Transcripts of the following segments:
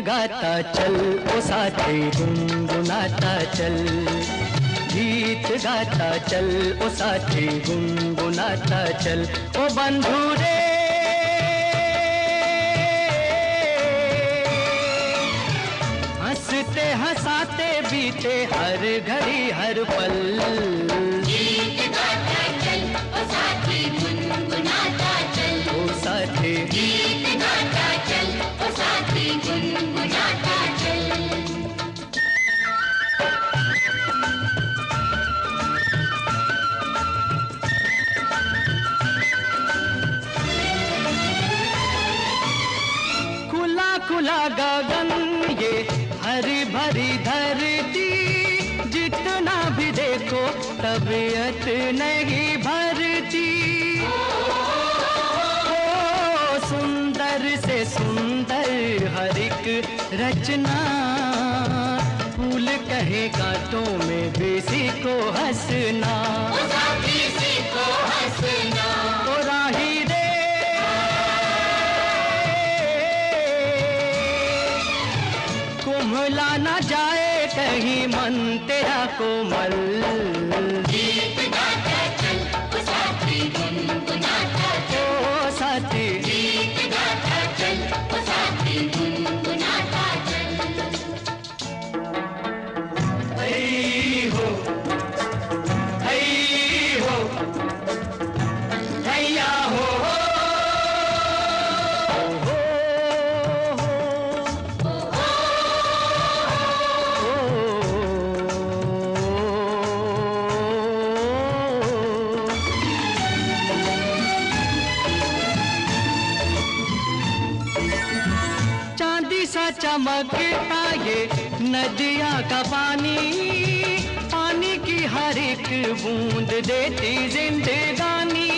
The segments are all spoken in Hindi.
गाता चल ओ साथी गुनगुनाता चल, गीत गाता चल ओ साथी गुनगुनाता चल। ओ बंधु रे हंसते हंसाते बीते हर घड़ी हर पल, गीत गाता चल ओ साथी गुनगुनाता चल, ओ साथी गीत गाता चल ओ साथी गुनगुनाता चल। खुला खुला गगन ये हरी भरी धरती, जितना भी देखो तबीयत नहीं भरती। ओ सुंदर से सुंदर हर एक रचना, फूल कहे कांटों में किसी को हंसना, ओ साथी सीखो हंसना। ओ राही रे कुम्हला ना जाए कहीं मन तेरा कोमल, गीत गाता चल ओ साथी गुनगुनाता चल, ओ साथी गीत गाता चल ओ साथी गुनगुनाता चल। हई हो हैया हो चांदी सा चमकता ये नदिया का पानी, पानी की हर एक बूंद देती जिंदगानी।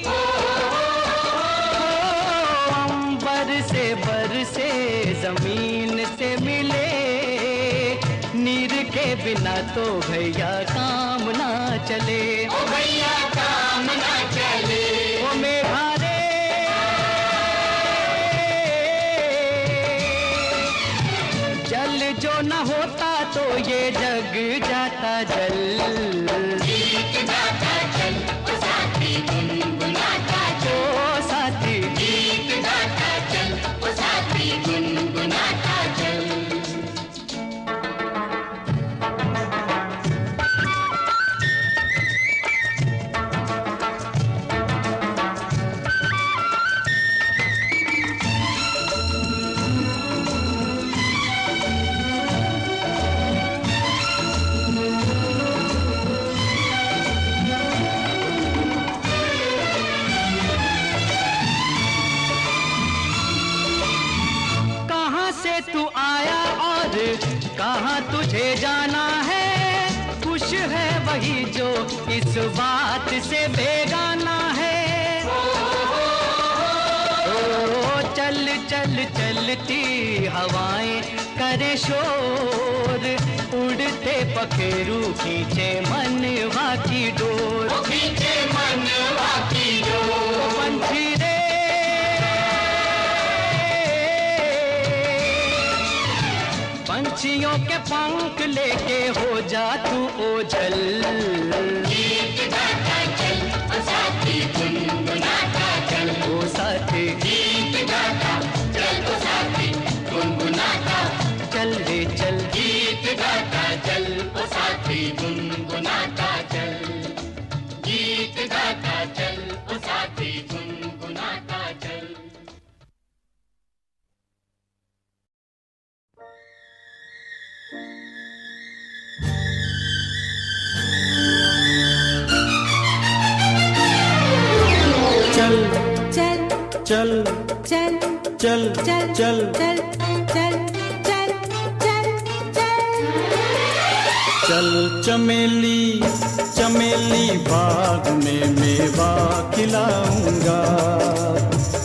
ओ अंबर से बरसे जमीन से मिले, नीर के बिना तो भैया काम ना चले, ओ भैया काम ना चले। ओ मेघा रे जल जो न होता तो ये जग जाता जल, गीत गाता चल ओ साथी गुनगुनाता चल, ओ साथी गीत गाता चल ओ साथी गुनगुनाता चल। कहाँ से तू आया और कहाँ तुझे जाना है, खुश है वही जो इस बात से बेगाना है। ओ चल चल चलती हवाएं करे शोर, उड़ते पखेरू खींचे मनवा की डोर, ओ खींचे मनवा की डोर। ओ पंछी रे पंछियों के पंख लेके हो जा तू ओझल, गीत गाता चल ओ साथी गुनगुनाता चल, ओ साथी गीत गाता चल ओ साथी गुनगुनाता चल रे चल, गीत गाता चल ओ साथी गुनगुनाता चल, गीत गाता चल ओ साथी गुनगुनाता चल। चल चल चल चल चल चल चल चल चल चल चल चल चमेली चमेली बाग में मेवा खिलाऊंगा,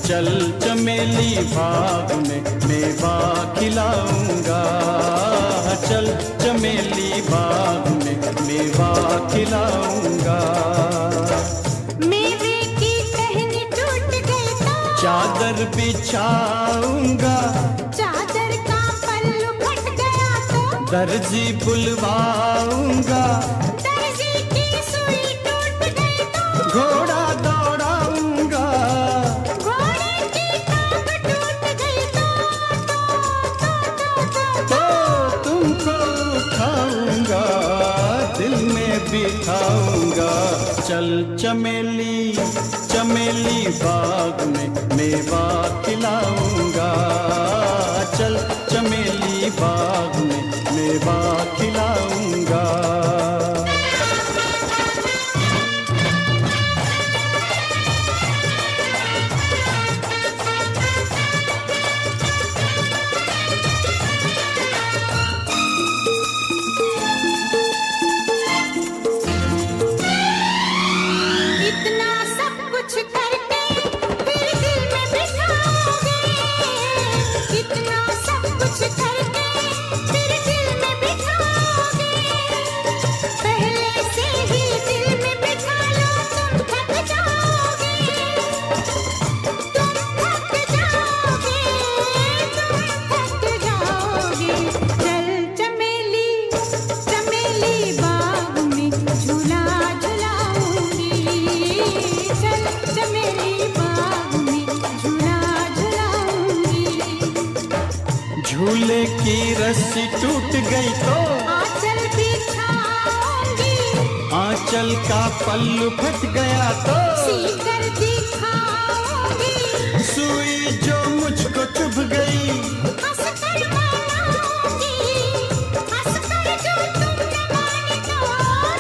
चल चमेली बाग में मेवा खिलाऊंगा, चल चमेली बाग में मेवा खिलाऊंगा। मेवे की टहनी टूट गई तो चादर बिछाऊंगा, चादर का दर्जी बुलवाऊंगा, दर्जी की सुई टूट गई तो घोड़ा दौड़ाऊंगा, घोड़े की टांग टूट गई तो तुमको उठाऊंगा, दिल में बिठाऊंगा। चल चमेली चमेली बाग में मेवा खिलाऊंगा, चल चमेली बाग में मेवा खिलाऊंगा। इतना सब कुछ करके फिर दिल में बिठाओगे, इतना सब कुछ करके फिर दिल में बिठाओगे, पहले से ही दिल में बिठा लो तुम थक जाओगे, तुम थक जाओगे, तुम थक जाओगे। चल चमेली चमेली बाग में झूला झुलाऊंगी, चल चमेली बाग में झूला झुलाऊंगी। झूले की रस्सी टूट गई तो आंचल बिछाऊंगी, आंचल का पल्लू फट गया तो सीकर दिखाऊंगी, सुई जो मुझको चुभ गई, हंसकर मनाऊंगी, हंसकर जो तुम न माने तो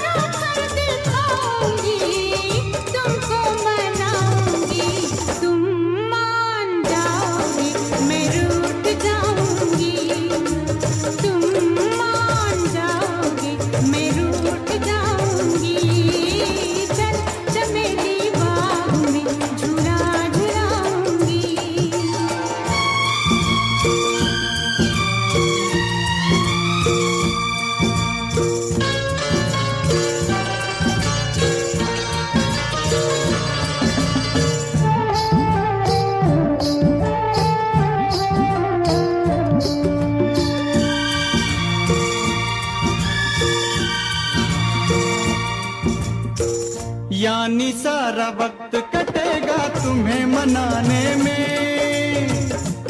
रोकर दिखाऊंगी, तुमको मनाऊंगी, तुम मान जाओगे मैं रूठ जाऊंगी, तुम मान जाओगे मैं रूठ जाऊंगी। चल चमेली बाग में झूला झुलाऊंगी। यानी सारा वक्त कटेगा तुम्हें मनाने में,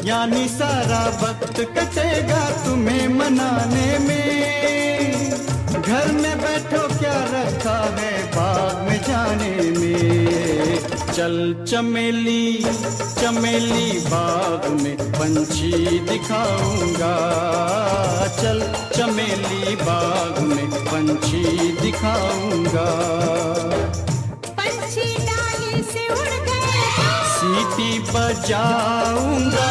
यानी सारा वक्त कटेगा तुम्हें मनाने में। घर में बैठो क्या रखा है बाग में जाने में। चल चमेली चमेली बाग में पंछी दिखाऊंगा, चल चमेली बाग में पंछी दिखाऊंगा। पंछी डाली से उड़ गए सीटी बजाऊंगा,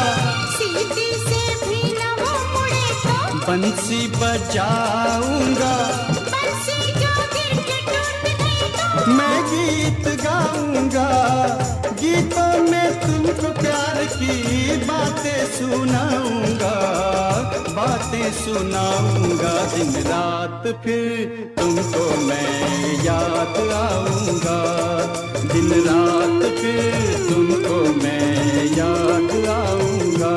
सीटी से भी न वो मुड़े तो बंसी बजाऊंगा, बंसी जो गिर के टूट गई तो मैं गीत गाऊंगा। गीतों में तुमको प्यार की बातें सुनाऊंगा, बातें सुनाऊंगा। दिन रात फिर तुमको मैं याद आऊंगा, दिन रात फिर तुमको मैं याद आऊंगा।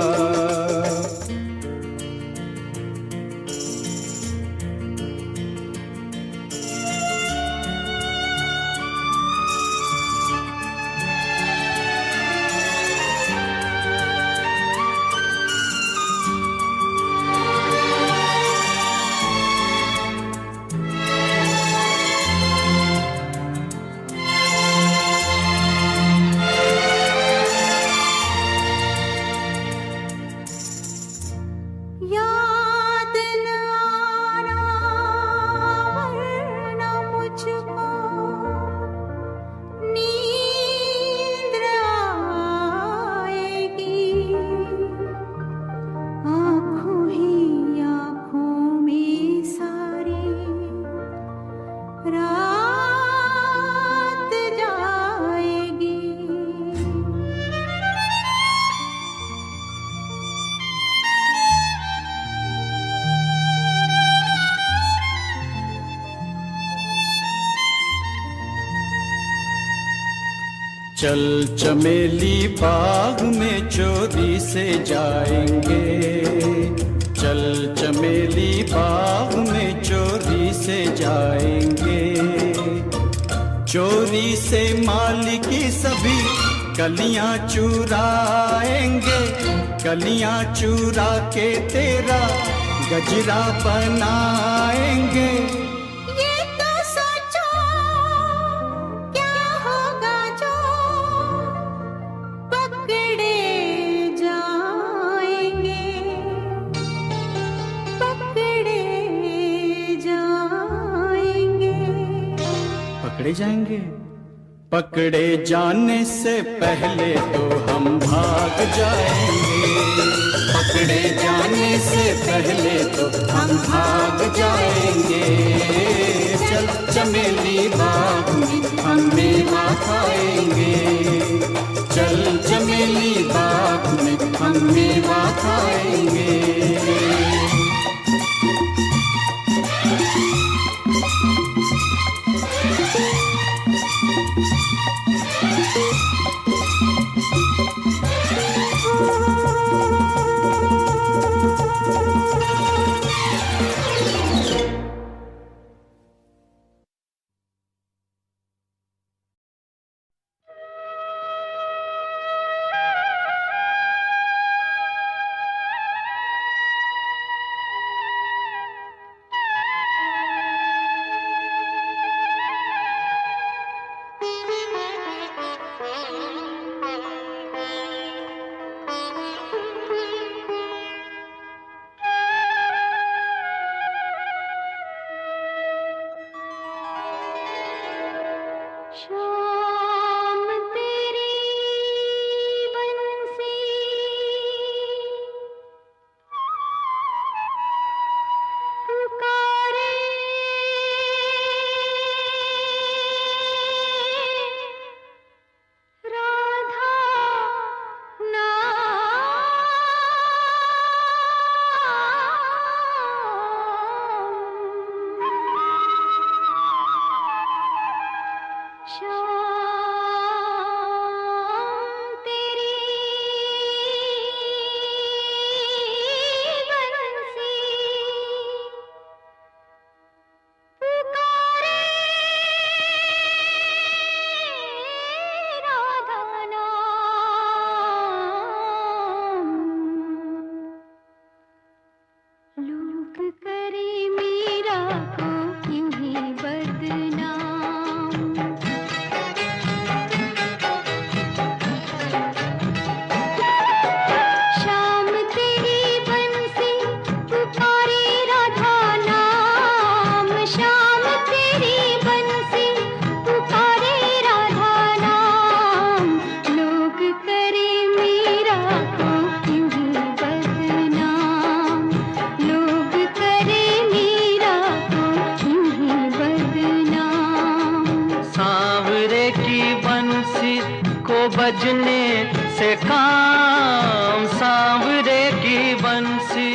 याद न आना वरना मुझको नींद आएगी, आँखों ही आँखों में सारी रात जाएगी। चल चमेली बाग में चोरी से जाएंगे, चल चमेली बाग में चोरी से जाएंगे, चोरी से माली की सभी कलियां चुराएंगे, कलियां चुरा के तेरा गजरा बनाएंगे। ये तो सोचो क्या होगा जो पकड़े जाएंगे, पकड़े जाएंगे। पकड़े जाएंगे? पकड़े जाने से पहले तो हम भाग जाएंगे, पकड़े जाने से पहले तो हम भाग जाएंगे। चल चमेली बाग में हम मेवा खाएंगे, चल चमेली बाग में हम मेवा खाएंगे। बजने से काम, सांवरे की बंसी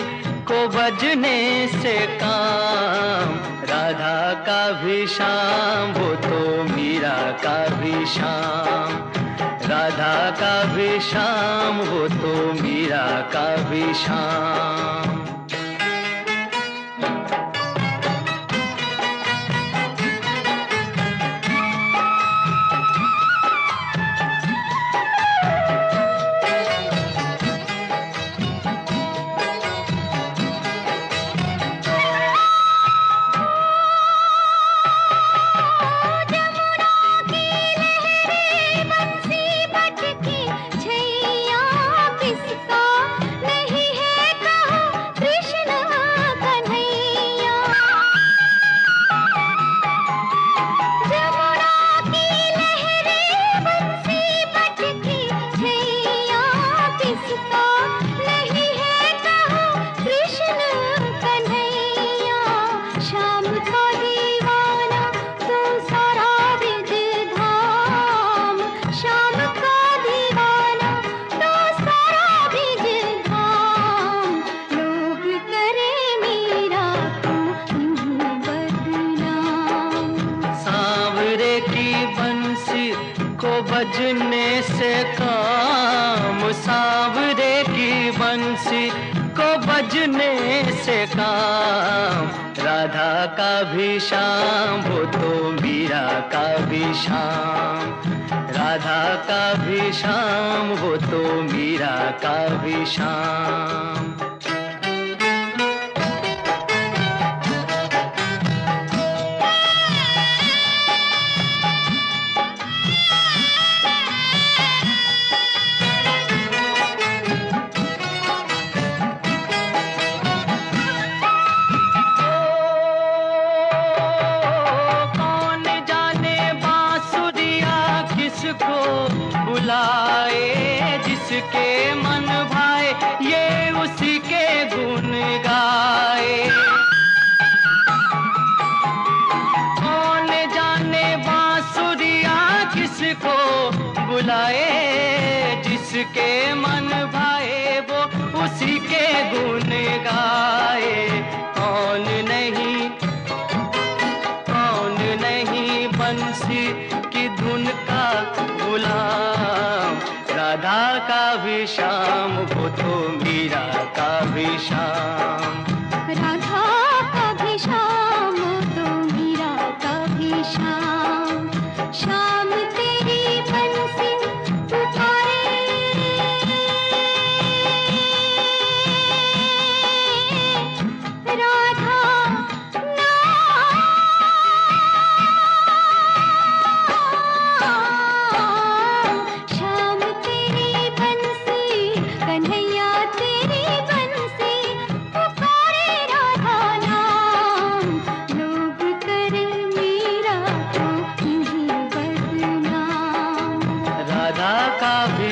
को बजने से काम। राधा का भी शाम वो तो मीरा का भी शाम, राधा का भी शाम वो तो मीरा का भी शाम। बजने से काम, सांवरे की बंसी को बजने से काम, राधा का भी शाम वो तो मीरा का भी शाम, राधा का भी शाम वो तो मीरा का भी शाम। जिसके मन भाए ये उसी के गुण गाए, कौन जाने बांसुरिया किसको बुलाए, जिसके मन भाए वो उसी के गुण गाए। कौन नहीं बंसी की धुन का गुलाम, राधा का भी शाम वो तो मीरा का भी शाम, राधा का भी शाम तो मीरा का भी शाम। शाम तेरी बंसी पुकारे, राधा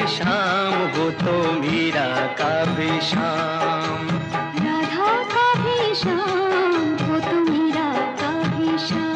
शाम वो तो मीरा का भी शाम, राधा का भी शाम वो तो मीरा का भी शाम।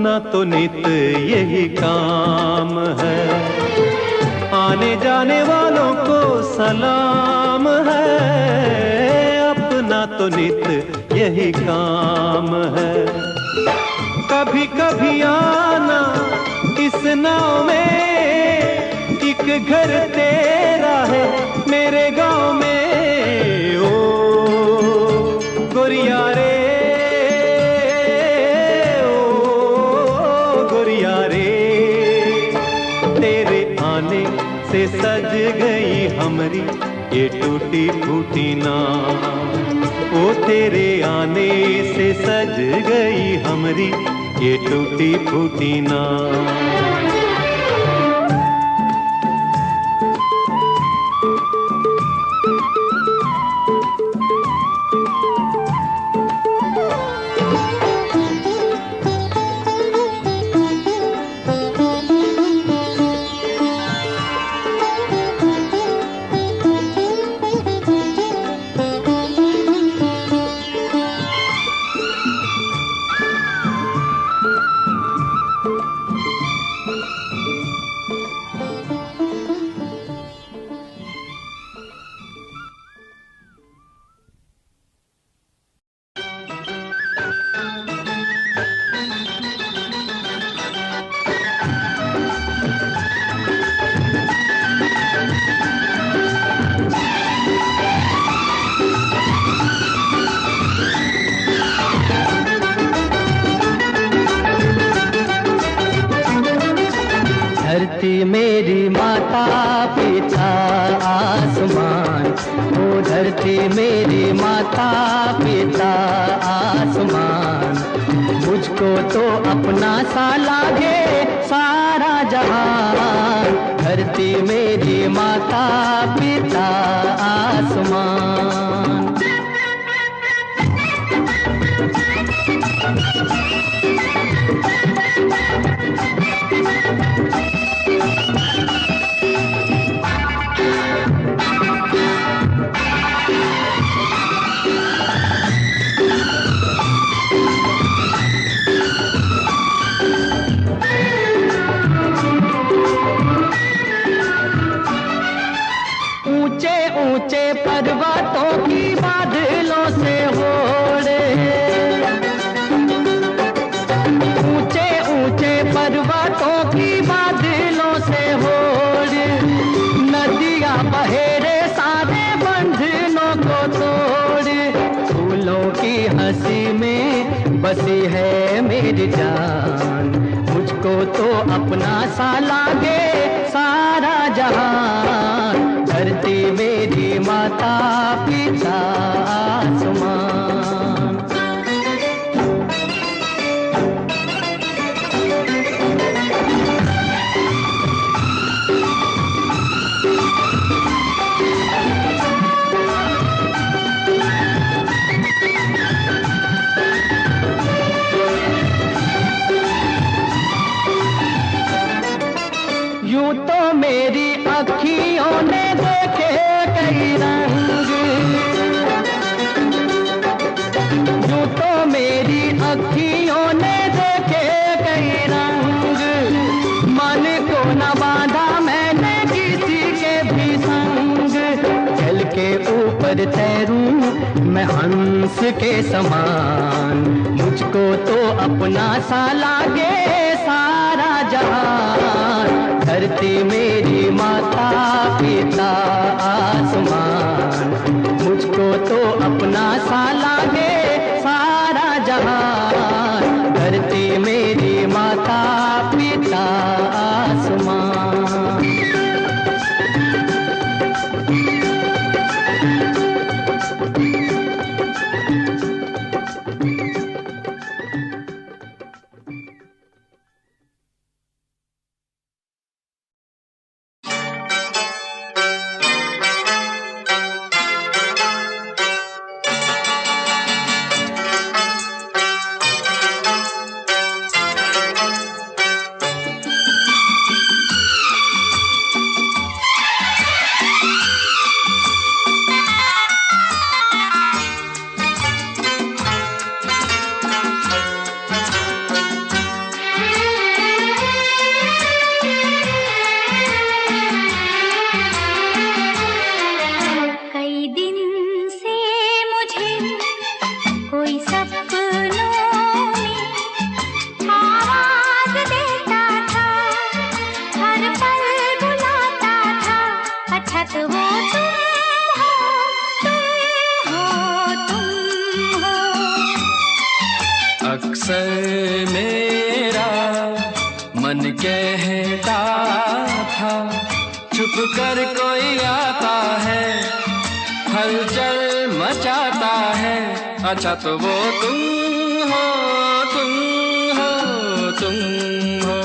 अपना तो नित यही काम है, आने जाने वालों को सलाम है। अपना तो नित यही काम है। कभी कभी आना इस नाव में, एक घर तेरा है मेरे गांव में। ओ गोरिया रे, ओ गोरिया रे, तेरे आने से सज गई हमरी ये टूटी फूटी नाव। ओ तेरे आने से सज गई हमरी ये टूटी फूटी नाव। धरती मेरी माता पिता आसमान, ओ धरती मेरी माता पिता आसमान। मुझको तो अपना सा लागे सारा जहान। धरती मेरी माता पिता आसमान। ऊंचे ऊंचे पर्वतों की बादलों से होड़े, ऊंचे ऊंचे पर्वतों की बादलों से होड़े। नदियां बहेरे सारे बंधनों को तोड़े। फूलों की हंसी में बसी है मेरी जान। मुझको तो अपना सा लागे सारा जहान। धरती मेरी माता पिता आसमान। यूं तो मेरी अखियों ने देखे कई रंग, यूं तो मेरी अखियों ने देखे कई रंग। मन को न बांधा मैंने किसी के भी संग। जल के ऊपर तैरूं मैं हंस के समान। मुझको तो अपना सा लागे सारा जहान। धरती मेरी माता पिता आसमान। मुझको तो अपना सा लागे सारा जहान। धरती मेरी माता पिता आसमान। छुप कर कोई आता है, हलचल मचाता है। अच्छा तो वो तुम हो, तुम हो, तुम हो।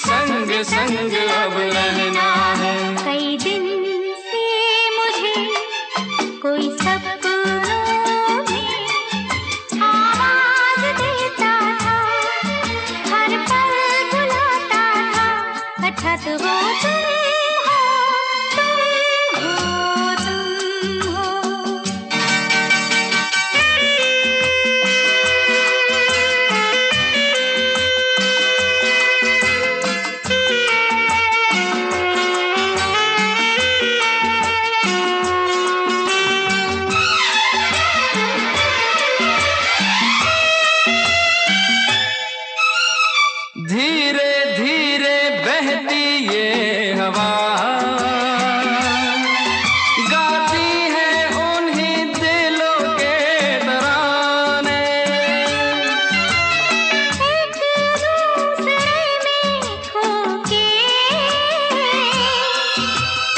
संग संग अब रहना है। कई दिन से मुझे कोई सपनों में आवाज देता था, हर पल बुलाता था। अच्छा तो वो तुम हो, तुम हो, तुम हो। धीरे धीरे बहती ये हवा गाती है उन्हीं दिलों के तराने। एक दूसरे में खोके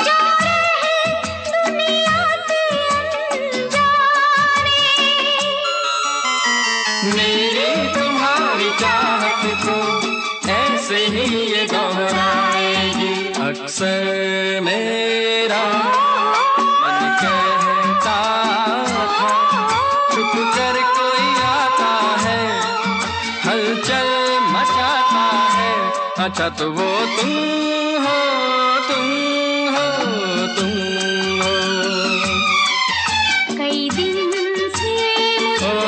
जा रहे दुनिया से अनजाने। मेरी तुम्हारी चाहत को ऐसे ही ये दोहराएगी। अक्सर मेरा मन कहता था, छुप कर कोई आता है, हलचल मचाता है। अच्छा तो वो तुम हो, तुम हो, तुम हो। कई दिन से मुझे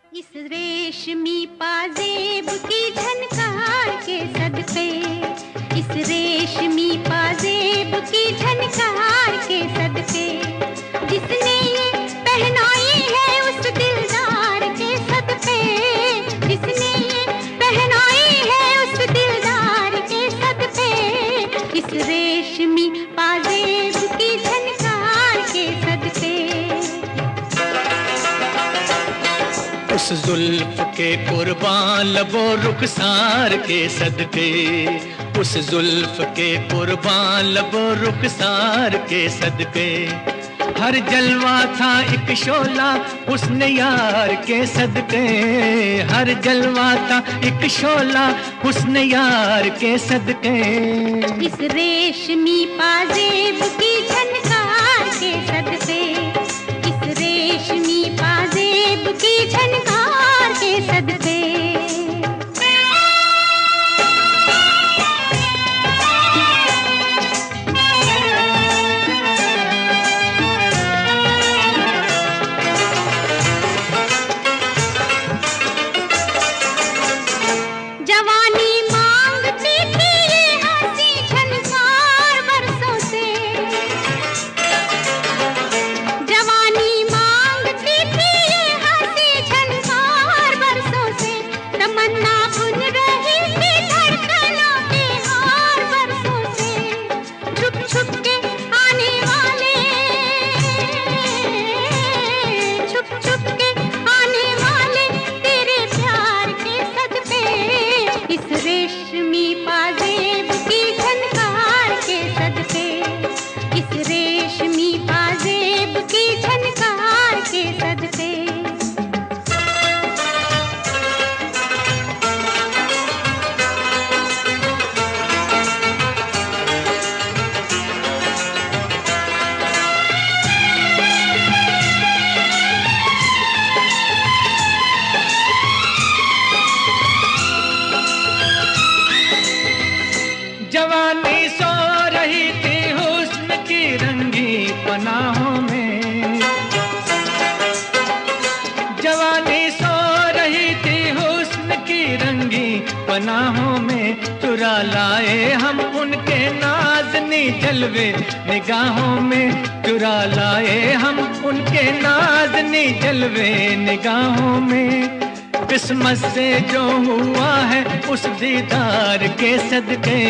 इस रेशमी पाजेब की झनकार के सदके, इस रेशमी पाजेब की झनकार के सदके, जिसने ये पहनाई है उस दिलदार के सदके, जिसने ये पहनाई है उस दिलदार के सदके, इस रेशमी पाजेब की झनकार के सदके। उस जुल्फ के कुर्बान लबो रुखसार के सदके, उस जुल्फ के कुर्बान लबो रुखसार के सदके, हर जलवा था एक शोला हुस्न यार के सदके, हर जलवा था एक शोला हुस्न यार के सदके। इस रेशमी पाजेब की झनकार के सदके, इस रेशमी पाजेब की झनकार के सदके। जवानी मांगती थी ये हंसी झनकार बरसों से, जवानी मांगती थी ये हंसी झनकार पनाहों में चुरा लाए हम उनके नाज़नी जलवे, निगाहों में चुरा लाए हम उनके नाज़नी जलवे निगाहों में। किस्मत से जो हुआ है उस दीदार के सदके,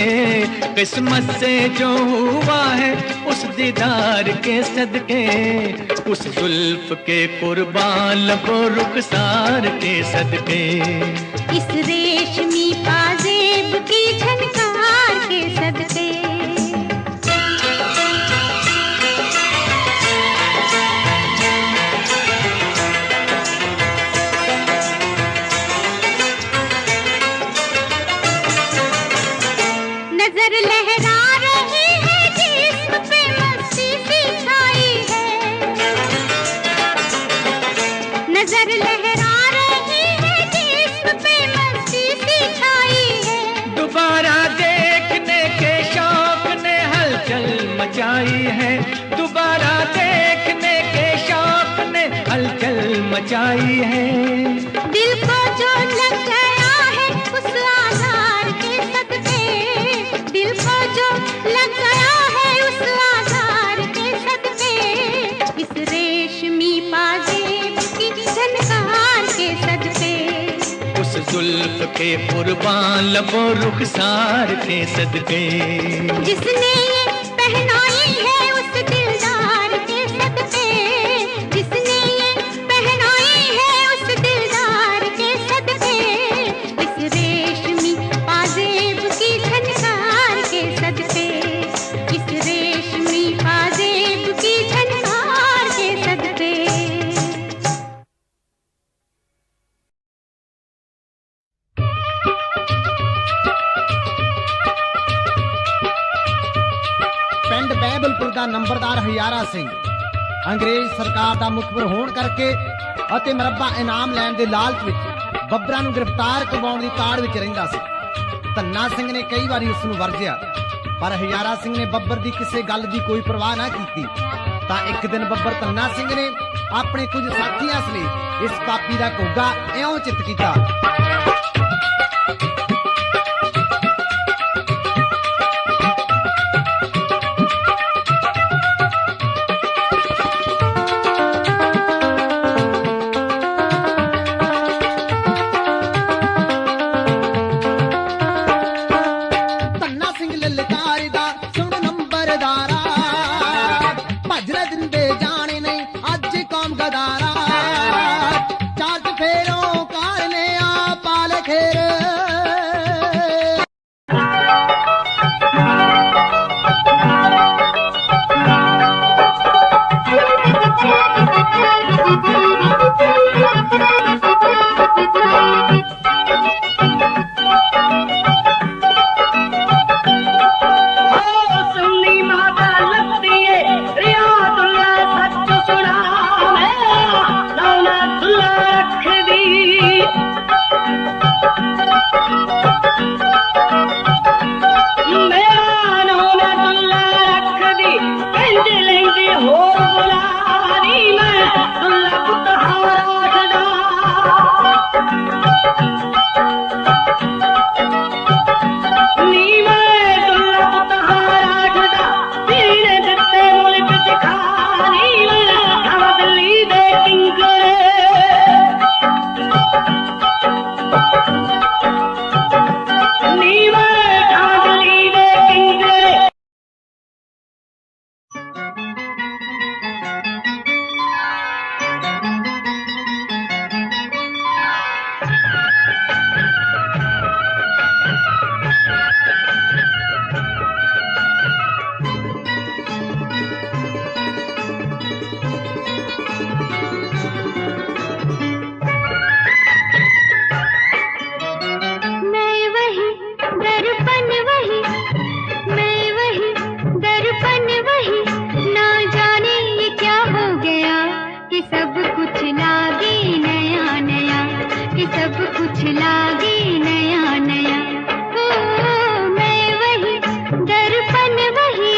किस्मत से जो हुआ है उस दीदार के सदके, उस जुल्फ के कुर्बान लबो रुखसार के सदके, इस रेशमी पाजेब की झनकार के सदके। नजर लहरा रही है जिस्म पे मस्ती सी छाई है, नजर लहरा रही है जिस्म पे मस्ती सी छाई है। दोबारा देखने के शौक ने हलचल मचाई है, दोबारा देखने के शौक ने हलचल मचाई है। दिल को जो लग गया है उस आधार के सदके, दिल को जो लग गया है उस आधार के सदके, इस रेशमी पाजेब की झनकार के सदके, उस जुल्फ के कुर्बान लबो रुखसार के सदके, जिसने ये पहनाई है उस दिलदार के सदके, जिसने ये पहनाई है उस दिलदार के सदके, इस रेशमी पाजेब की झनकार के सदके, इस रेशमी पाजेब की झनकार के सदके। ਪਿੰਡ ਬਹਿਬਲਪੁਰ ਦਾ ਨੰਬਰਦਾਰ ਹਜ਼ਾਰਾ ਸਿੰਘ ਅੰਗਰੇਜ਼ ਸਰਕਾਰ ਦਾ ਮੁਖਬਰ ਹੋਣ ਕਰਕੇ ਅਤੇ ਮਰੱਬਾ ਇਨਾਮ ਲੈਣ ਦੇ ਲਾਲਚ ਵਿੱਚ ਬੱਬਰਾਂ ਨੂੰ ਗ੍ਰਿਫਤਾਰ ਕਰਵਾਉਣ ਦੀ ਤਾੜ ਵਿੱਚ ਰਹਿੰਦਾ ਸੀ। ਧੰਨਾ ਸਿੰਘ ਨੇ ਕਈ ਵਾਰੀ ਉਸ ਨੂੰ ਵਰਜਿਆ, ਪਰ ਹਜ਼ਾਰਾ ਸਿੰਘ ਨੇ ਬੱਬਰ ਦੀ ਕਿਸੇ ਗੱਲ ਦੀ ਕੋਈ ਪਰਵਾਹ ਨਾ ਕੀਤੀ। ਤਾਂ ਇੱਕ ਦਿਨ ਬੱਬਰ ਧੰਨਾ ਸਿੰਘ ਨੇ ਆਪਣੇ ਕੁਝ ਸਾਥੀਆਂ ਲਈ ਇਸ ਪਾਪੀ ਦਾ ਘੋਗਾ ਇਉਂ ਚਿੱਤ ਕੀਤਾ। ਧੰਨਾ ਸਿੰਘ ਲਲਕਾਰਦਾ ਸੁਣ ਨੰਬਰਦਾਰਾ, ਭਜਰੇ ਦਿੰਦੇ ਜਾਣੇ ਨਹੀਂ ਅੱਜ ਕੌਮ ਗਦਾਰਾ, ਚਾਰ ਚਫੇਰੋਂ ਕਾਰਨੇ ਆ ਪਾਲ ਖੇਰ। सुननी माता लगती है रियादुल्ला सच सुना, दौलतुल्ला रख दी, मेरा दौलतुल्ला रख दी, कंज लेंदी हो बुलानी मैं दुल्ला पुत हारा नीवे दुल्ला पुत हारा तेरे दत्ते मुल्क च खानी हम दिल्ली दे किंगरे, नीवे दिल्ली दे किंगरे। मैं वही दर्पण वही, मैं वही दर्पण वही, ना जाने ये क्या हो गया कि सब कुछ लागे नया नया, कि सब कुछ लागे नया नया। ओ मैं वही दर्पण वही,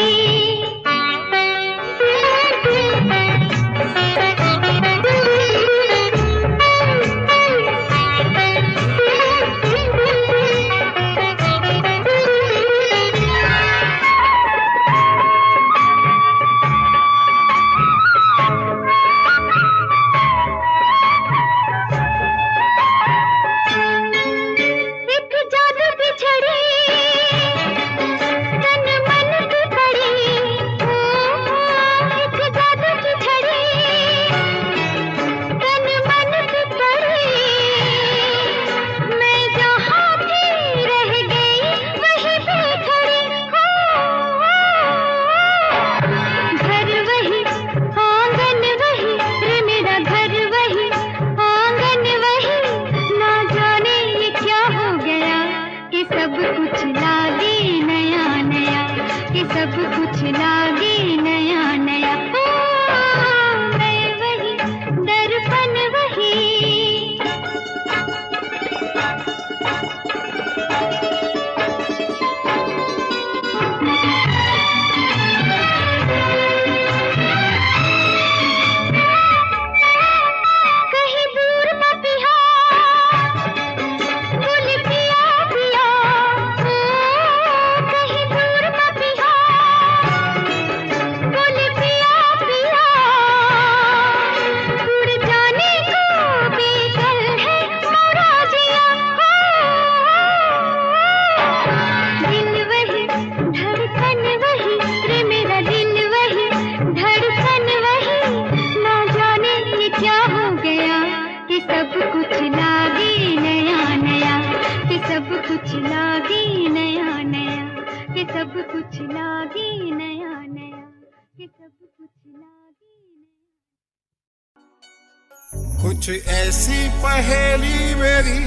कुछ ऐसी पहेली मेरी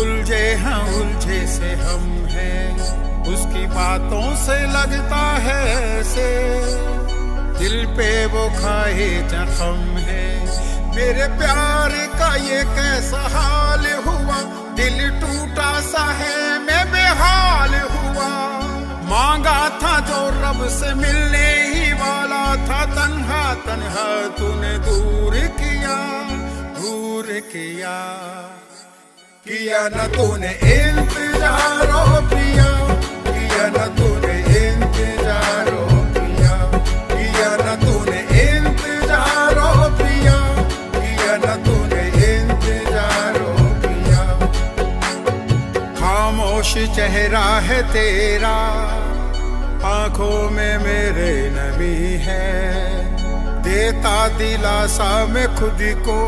उलझे हैं उलझे से हम हैं, उसकी बातों से लगता है ऐसे दिल पे वो खाए जख्म है। मेरे प्यार का ये कैसा हाल हुआ, दिल टूटा सा है मैं बेहाल हुआ। मांगा था जो रब से मिलने ही वाला था, तन्हा तन्हा तूने दूर किया, दूर किया। किया न तूने इंतजार ओ पिया, किया न तूने इंतजार ओ पिया, किया न तूने इंतजार ओ पिया, किया न तूने इंतजार ओ पिया। खामोश चेहरा है तेरा, आंखों में मेरे नमी है, देता दिलासा मैं खुद को,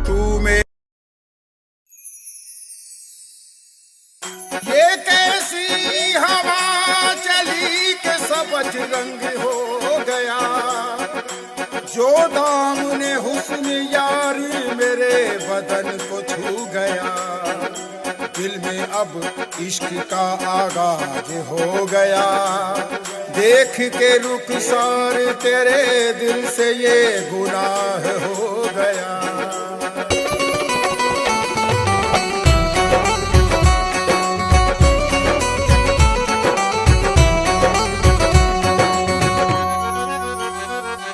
तू में। ये कैसी हवा चली के सबज रंग हो गया, जो दामने हुस्न यारी मेरे बदन को छू गया। दिल में अब इश्क का आगाज हो गया, देख के रुखसार तेरे दिल से ये गुनाह हो गया।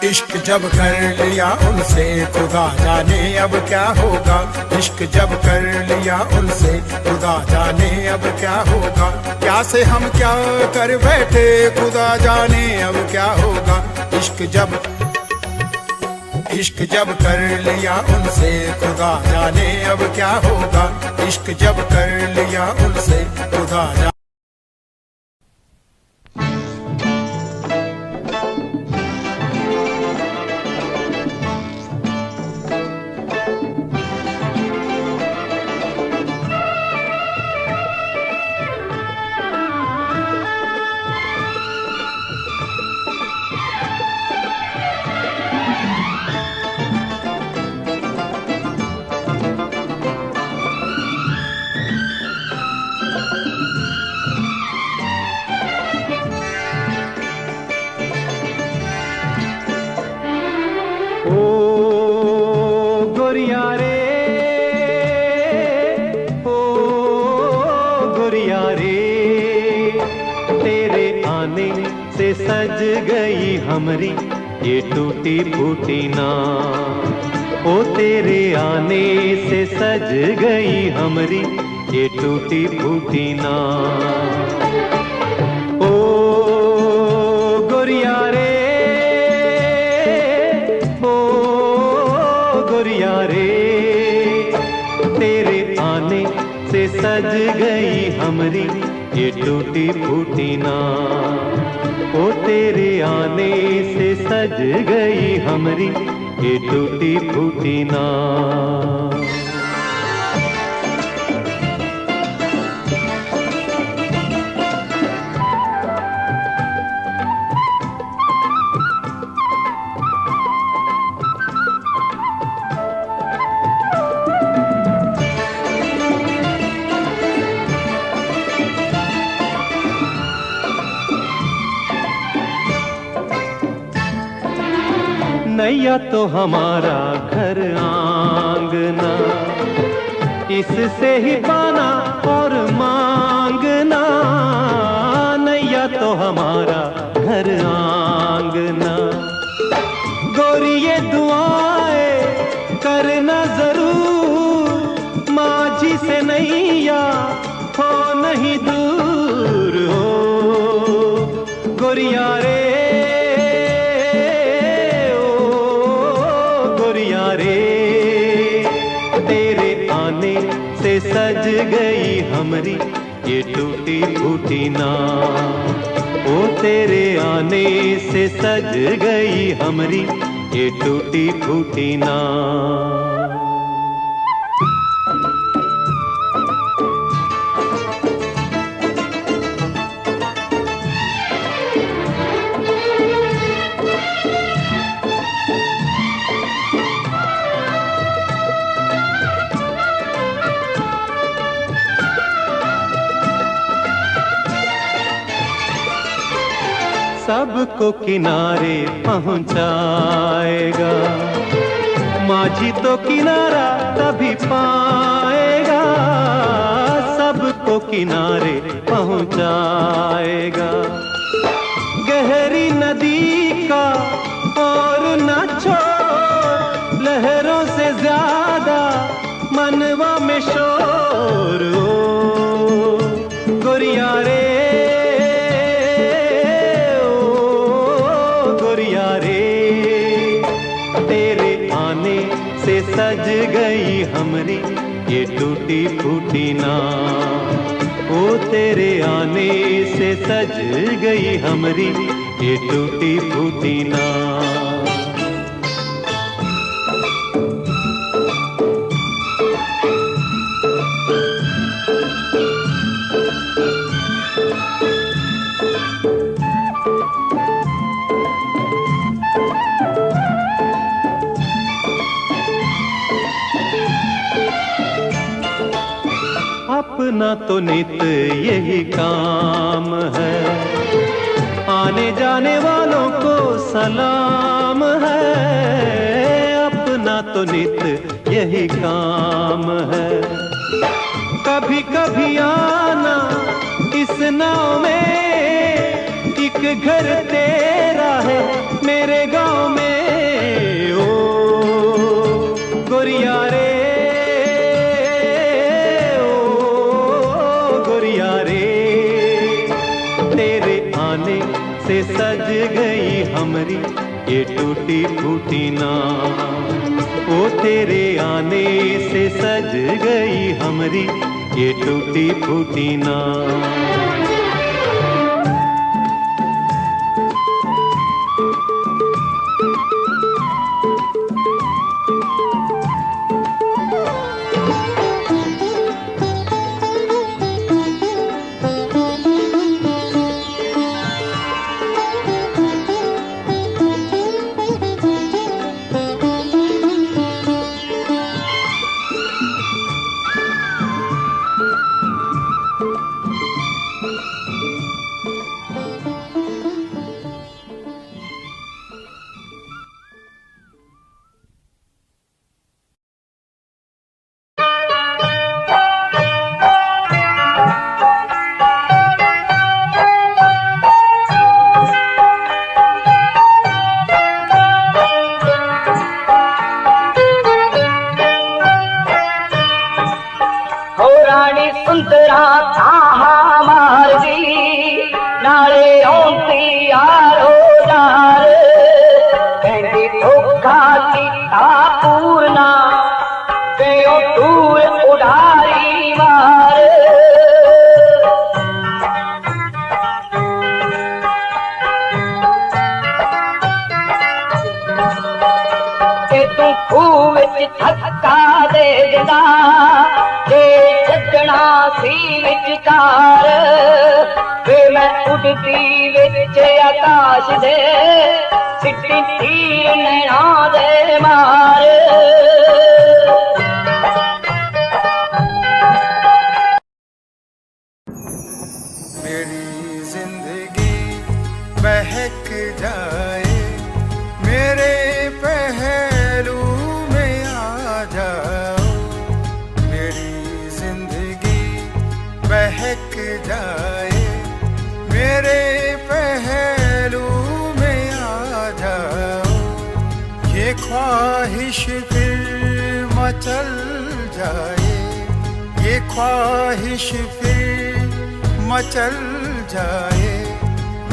इश्क जब कर लिया उनसे खुदा जाने अब क्या होगा, इश्क जब कर लिया उनसे खुदा जाने अब क्या होगा। क्या से हम क्या कर बैठे खुदा जाने अब क्या होगा। इश्क जब कर लिया उनसे खुदा जाने अब क्या होगा, इश्क जब कर लिया उनसे खुदा जाने। सज गई हमरी ये टूटी फूटी नाव, ओ तेरे आने से सज गई हमरी ये टूटी फूटी नाव। ओ गोरिया रे, ओ गोरिया रे, तेरे आने से सज गई हमरी ये टूटी फूटी नाव, ओ तेरे आने से सज गई हमरी ये टूटी फूटी नाव। नैया तो हमारा घर आंगना, इससे ही पाना और मांगना। नैया तो हमारा घर आंगना, गोरी ये दुआएं करना जरूर, माझी से नैया हो नहीं दूर। हो गोरिया रे, से सज गई हमरी ये टूटी फूटी नाव, ओ तेरे आने से सज गई हमरी ये टूटी फूटी नाव। सबको किनारे पहुंचाएगा। माझी तो किनारा तभी पाएगा, सबको किनारे पहुंचाएगा। गहरी नदी का और न छोड़, लहरों से ज्यादा मनवा में शोर। ओ गोरिया रे, ओ गोरिया रे, तेरे आने से सज गई हमरी ये टूटी फूटी नाव। ओ तेरे आने से सज गई हमरी ये टूटी फूटी नाव। अपना तो नित यही काम है, आने जाने वालों को सलाम है। अपना तो नित यही काम है, कभी कभी आना इस नाव में। एक घर तेरा है मेरे गांव में। ओ गोरिया रे, से सज गई हमरी ये टूटी फूटी नाव। ओ तेरे आने से सज गई हमरी ये टूटी फूटी नाव। ख्वाहिश फिर मचल जाए,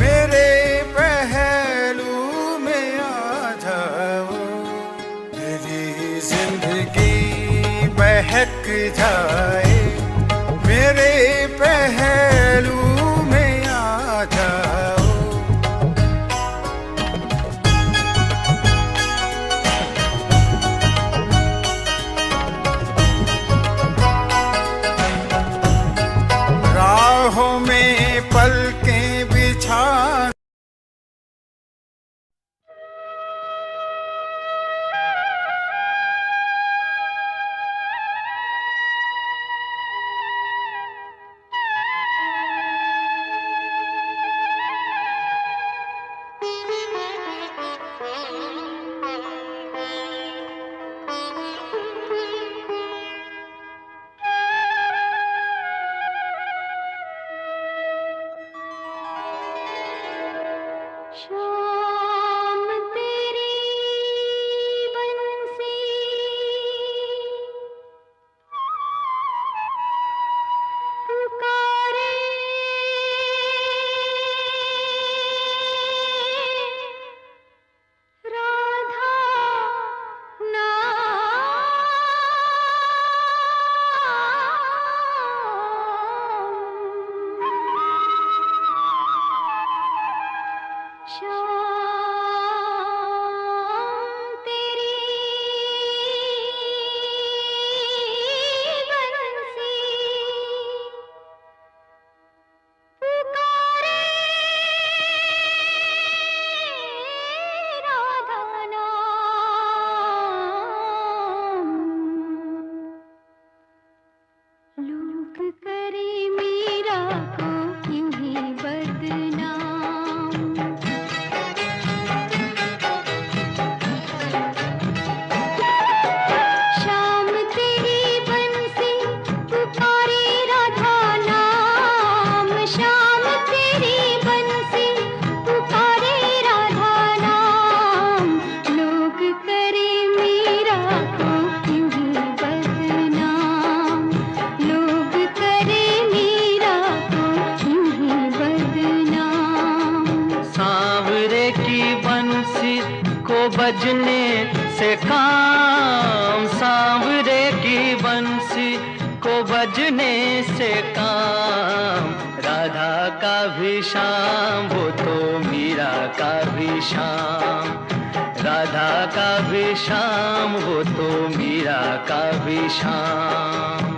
मेरे पहलू में आ जाओ। मेरी जिंदगी बहक जाए, मेरे पहलू में आ जाओ। राहों में पलकें बिछा को बजने से काम, सांवरे की बंसी को बजने से काम। राधा का भी शाम, वो तो मीरा का भी शाम। राधा का भी शाम, वो तो मीरा का भी शाम।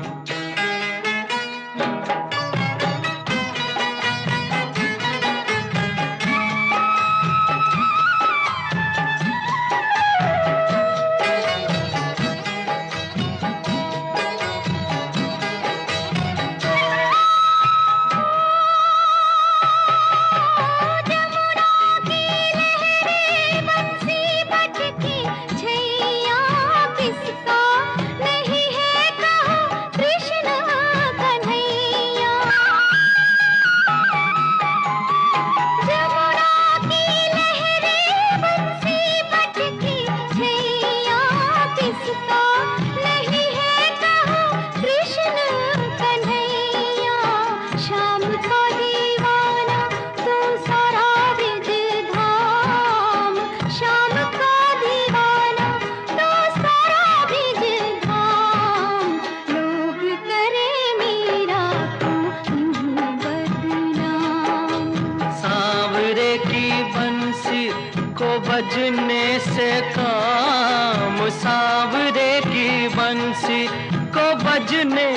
बजने से काम, सांवरे की बंसी को बजने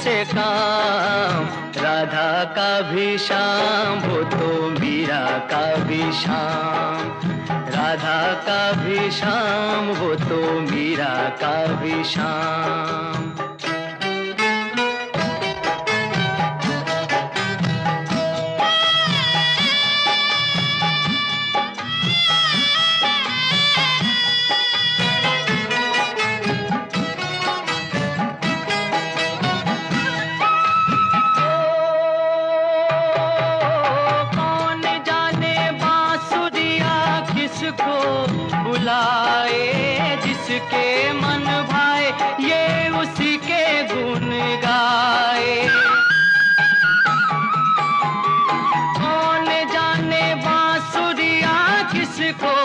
से काम। राधा का भी शाम, वो तो मीरा का भी शाम। राधा का भी शाम, वो तो मीरा का भी शाम। बुलाए जिसके मन भाए, ये उसी के गुण गाए। कौन जाने बांसुरिया किसको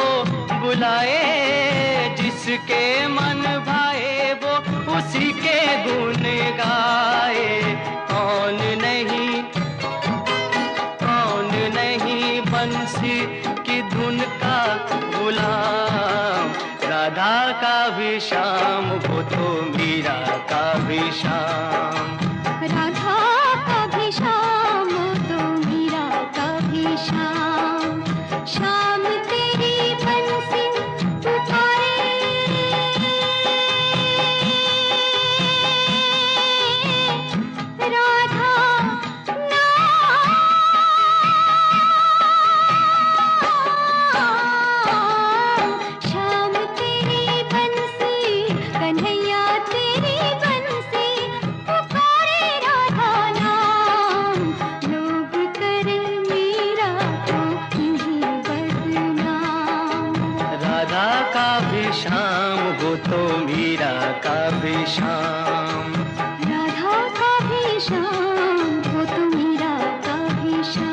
बुलाए, जिसके मन भाए वो उसी के गुण गाए। कौन नहीं बंसी की धुन का गुलाम। राधा का भी शाम, वो तो मीरा का भी शाम। राधा का भी शाम, वो तो मीरा का भी शाम। शाम तेरी बंसी पुकारे, राधा शाम, वो तो मीरा का भी शाम। राधा का भी शाम, वो तो मीरा का भी शाम।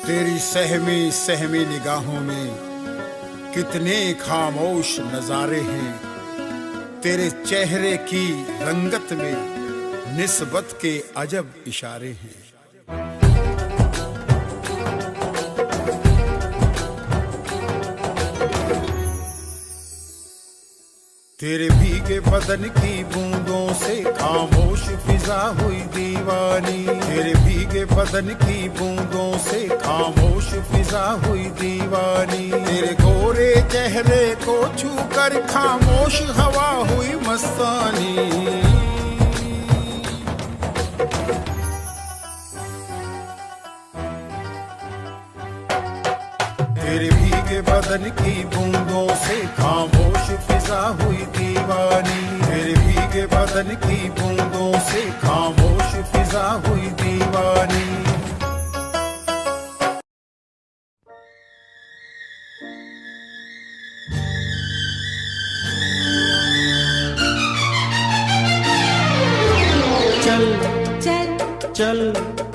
तेरी सहमी सहमी निगाहों में कितने खामोश नजारे हैं, तेरे चेहरे की रंगत में निस्बत के अजब इशारे हैं। तेरे भीगे बदन की बूंदों से खामोश फिजा हुई दीवानी, तेरे भीगे बदन की बूंदों से खामोश फिजा हुई दीवानी, तेरे गोरे चेहरे को छूकर खामोश हवा हुई मस्तानी। तेरे भीगे बदन की बूंदों से खामोश फिजा हुई दीवानी, तेरे भीगे बदन की बूंदों से खामोश फिजा हुई दीवानी। चल चल चल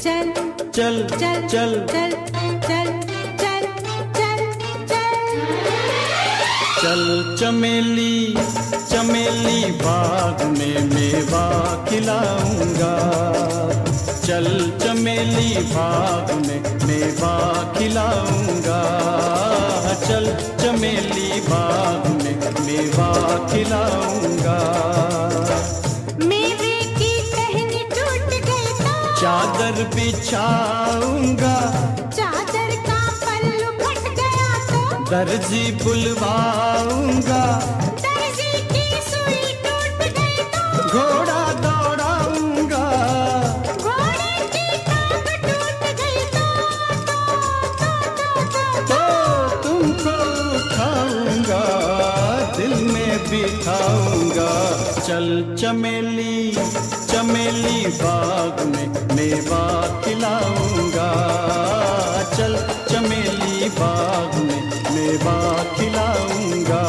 चल चल चल चल चल चल चल चल चल चल चमेली चमेली बाग में मेवा खिलाऊंगा, चल चमेली बाग में मेवा खिलाऊंगा, चल चमेली बाग में मेवा खिलाऊंगा। मेवे की टहनी टूट गई तो चादर बिछाऊंगा, चादर का पल्लू फट गया तो दर्जी बुलवाऊंगा, दर्जी की सुई टूट गई तो घोड़ा दौड़ाऊंगा, घोड़े की टांग टूट गई तो तो तुमको उठाऊंगा, दिल में बिठाऊंगा। चल चमेली चमेली बाग में मेवा खिलाऊंगा, चल चमेली बाग में मेवा खिलाऊंगा।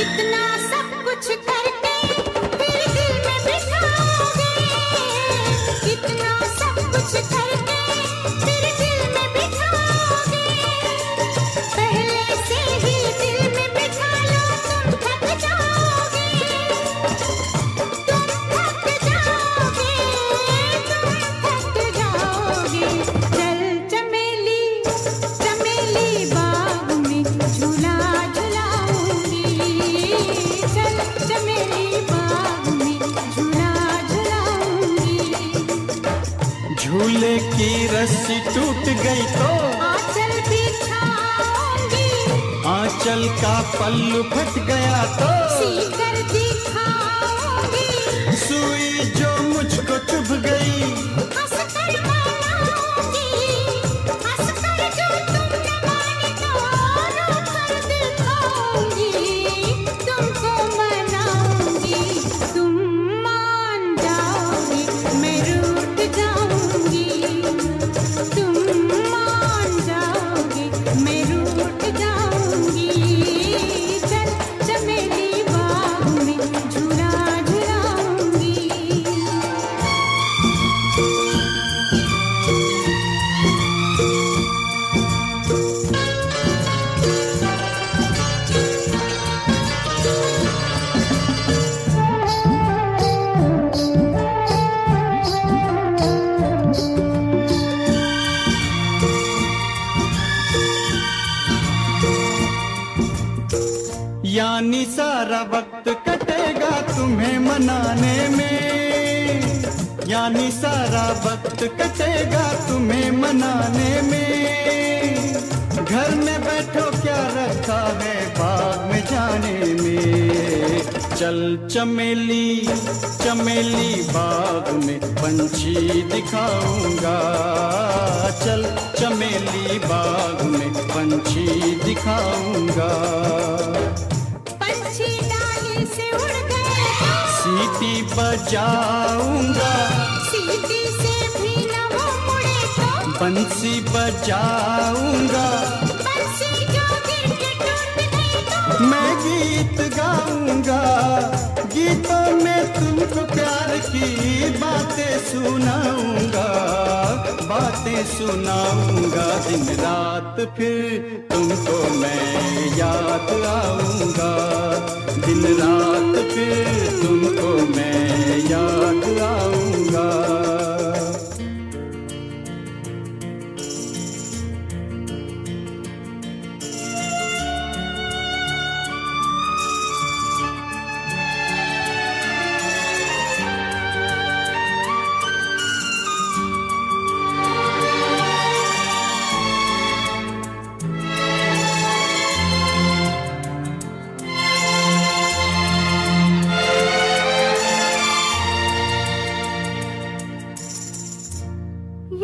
इतना सब कुछ करके फिर दिल में बिठाओगे, इतना सब कुछ करके फिर दिल में बिठाओगे, पहले से ही दिल में बिठा लो तुम थक जाओगे, तुम थक जाओगे, तुम थक जाओगे। चल चमेली चमेली बाग में झूला झुलाऊंगी, चल चमेली बाग में झूला झुलाऊंगी, झूले की रस्सी टूट गई तो आंचल बिछाऊंगी, आंचल का पल्लू फट गया तो सीकर दिखाऊंगी, सुई जो मुझको चुभ गई, हंसकर मनाऊंगी, हंसकर जो तुम न माने तो रोकर दिखाऊंगी, तुमको मनाऊंगी, तुम मान जाओगे मैं रूठ जाऊंगी, तुम मान जाओगे मैं रूठ जाऊंगी। चल चमेली बाग में झूला झुलाऊंगी। यानी सारा वक्त कटेगा तुम्हें मनाने में, यानी सारा वक्त कटेगा तुम्हें मनाने में, घर में बैठो क्या रखा है बाग में जाने में। चल चमेली चमेली बाग में पंछी दिखाऊंगा, चल चमेली बाग में पंछी दिखाऊंगा। पंछी डाली से उड़ गए तो सीटी बजाऊंगा, सीटी से भी बंसी बजाऊंगा, बंसी जो गिर के टूट गई तो मैं गीत गाऊंगा, गीतों में तुमको प्यार की बातें सुनाऊंगा, बातें सुनाऊंगा। दिन रात फिर तुमको मैं याद आऊंगा, दिन रात फिर तुमको मैं याद आऊंगा।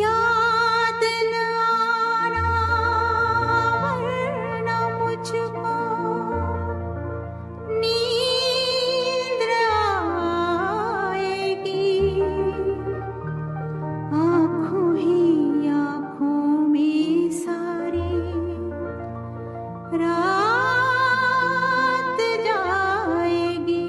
याद न आना वरना मुझको नींद आएगी, आँखों ही आँखों में सारी रात जाएगी।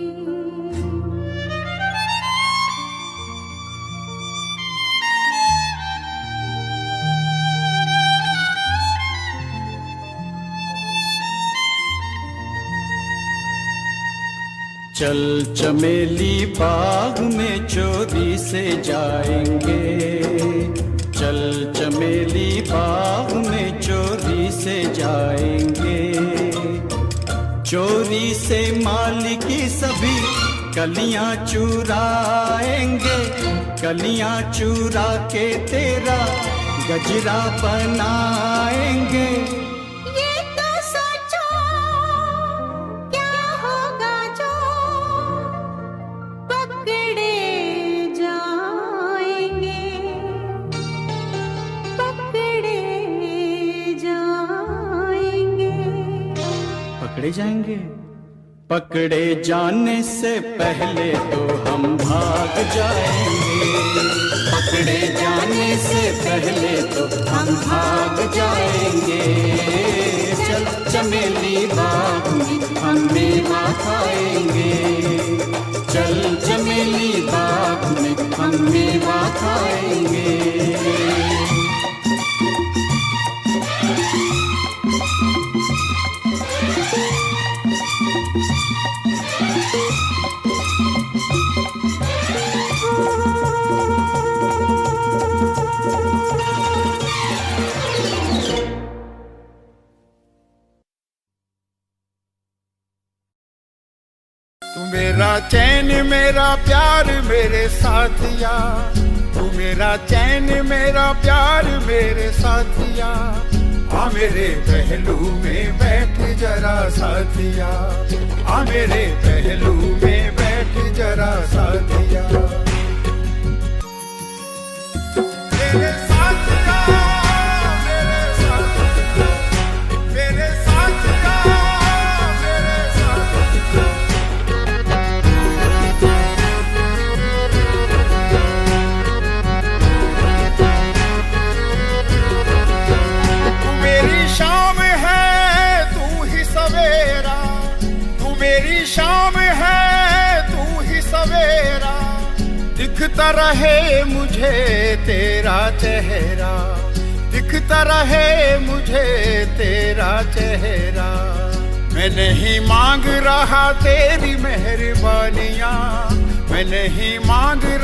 चल चमेली बाग में चोरी से जाएंगे, चल चमेली बाग में चोरी से जाएंगे, चोरी से माली की सभी कलियां चुराएंगे, कलियां चुरा के तेरा गजरा बनाएंगे। ये तो सोचो क्या होगा जो पकड़े जाएंगे, पकड़े जाएंगे। पकड़े जाएंगे, पकड़े जाने से पहले तो हम भाग जाएंगे, पकड़े जाने से पहले तो हम भाग जाएंगे। चल चमेली बाग में हम मेवा खाएंगे, चल चमेली बाग में हम मेवा खाएंगे। तू मेरा चैन मेरा प्यार मेरे साथिया, तू मेरा चैन मेरा प्यार मेरे साथिया, आ मेरे पहलू में बैठ जरा साथिया, आ मेरे पहलू में बैठ जरा साथिया। मेरे साथिया, मेरे साथिया, मेरे साथिया, मेरे साथिया। तू मेरी शाम है तू ही सवेरा, तू मेरी शाम है तू ही सवेरा, दिखता रहे मुझे तेरा चेहरा, दिखता रहे मुझे तेरा चेहरा। मैं नहीं मांग रहा तेरी मेहरबानियाँ, मैं नहीं मांग रहा